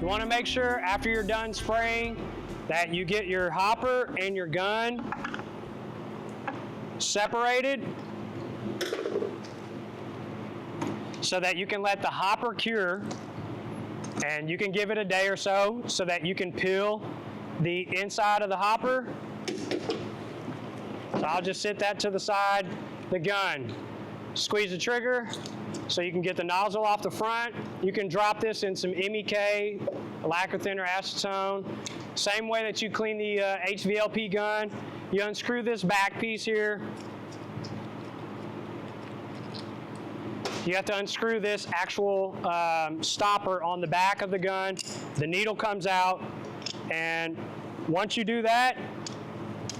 You want to make sure after you're done spraying that you get your hopper and your gun separated so that you can let the hopper cure, and you can give it a day or so that you can peel the inside of the hopper. So I'll just sit that to the side. The gun, squeeze the trigger so you can get the nozzle off the front. You can drop this in some MEK, lacquer thinner, acetone. Same way that you clean the HVLP gun. You unscrew this back piece here. You have to unscrew this actual stopper on the back of the gun. The needle comes out, and once you do that,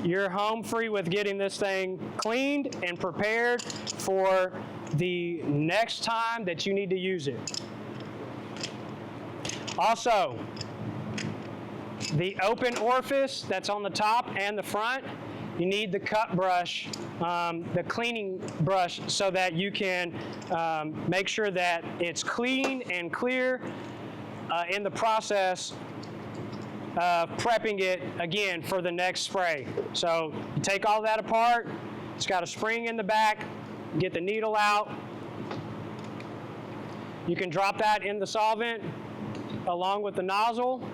you're home free with getting this thing cleaned and prepared for the next time that you need to use it. Also, the open orifice that's on the top and the front, you need the cut brush, the cleaning brush, so that you can make sure that it's clean and clear in the process of prepping it again for the next spray. So you take all that apart. It's got a spring in the back. Get the needle out. You can drop that in the solvent along with the nozzle.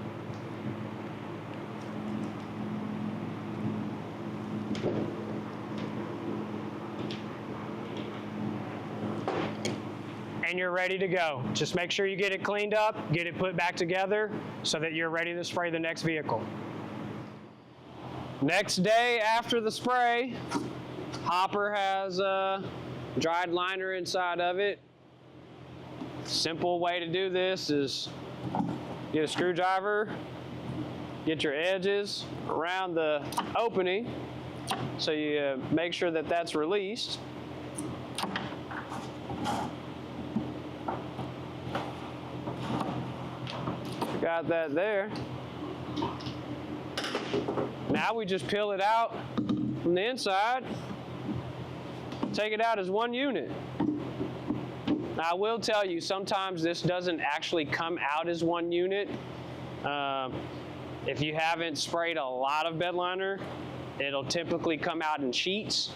And you're ready to go. Just make sure you get it cleaned up, get it put back together so that you're ready to spray the next vehicle. Next day after the spray, hopper has a dried liner inside of it. Simple way to do this is get a screwdriver, get your edges around the opening so you make sure that that's released. Got that there. Now we just peel it out from the inside, take it out as one unit. Now I will tell you, sometimes this doesn't actually come out as one unit. If you haven't sprayed a lot of bed liner, it'll typically come out in sheets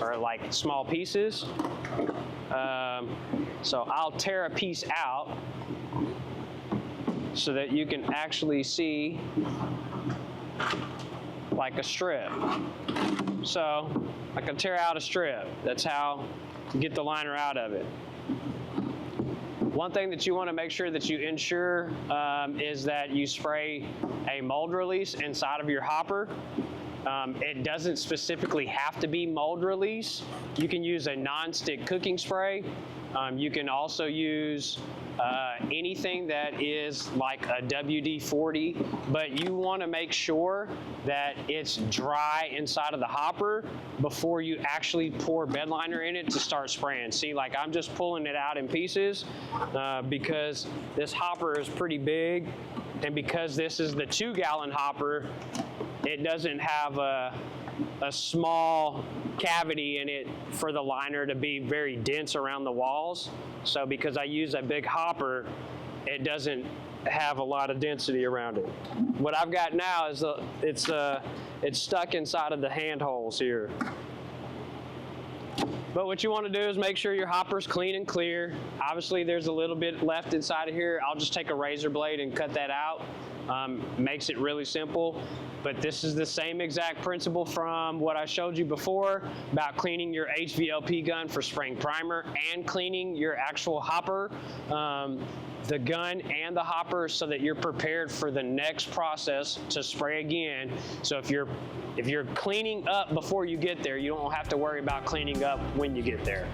or like small pieces. So I'll tear a piece out so that you can actually see like a strip. So I can tear out a strip. That's how you get the liner out of it. One thing that you want to make sure that you ensure is that you spray a mold release inside of your hopper. It doesn't specifically have to be mold release. You can use a non-stick cooking spray. You can also use anything that is like a WD-40, but you want to make sure that it's dry inside of the hopper before you actually pour bed liner in it to start spraying. See, like I'm just pulling it out in pieces because this hopper is pretty big, and because this is the 2-gallon hopper, it doesn't have a small cavity in it for the liner to be very dense around the walls. So because I use a big hopper, it doesn't have a lot of density around it. What I've got now is it's stuck inside of the hand holes here. But what you want to do is make sure your hopper's clean and clear. Obviously there's a little bit left inside of here. I'll just take a razor blade and cut that out. Makes it really simple. But this is the same exact principle from what I showed you before about cleaning your HVLP gun for spraying primer and cleaning your actual hopper, the gun and the hopper, so that you're prepared for the next process to spray again. So if you're cleaning up before you get there, you don't have to worry about cleaning up when you get there.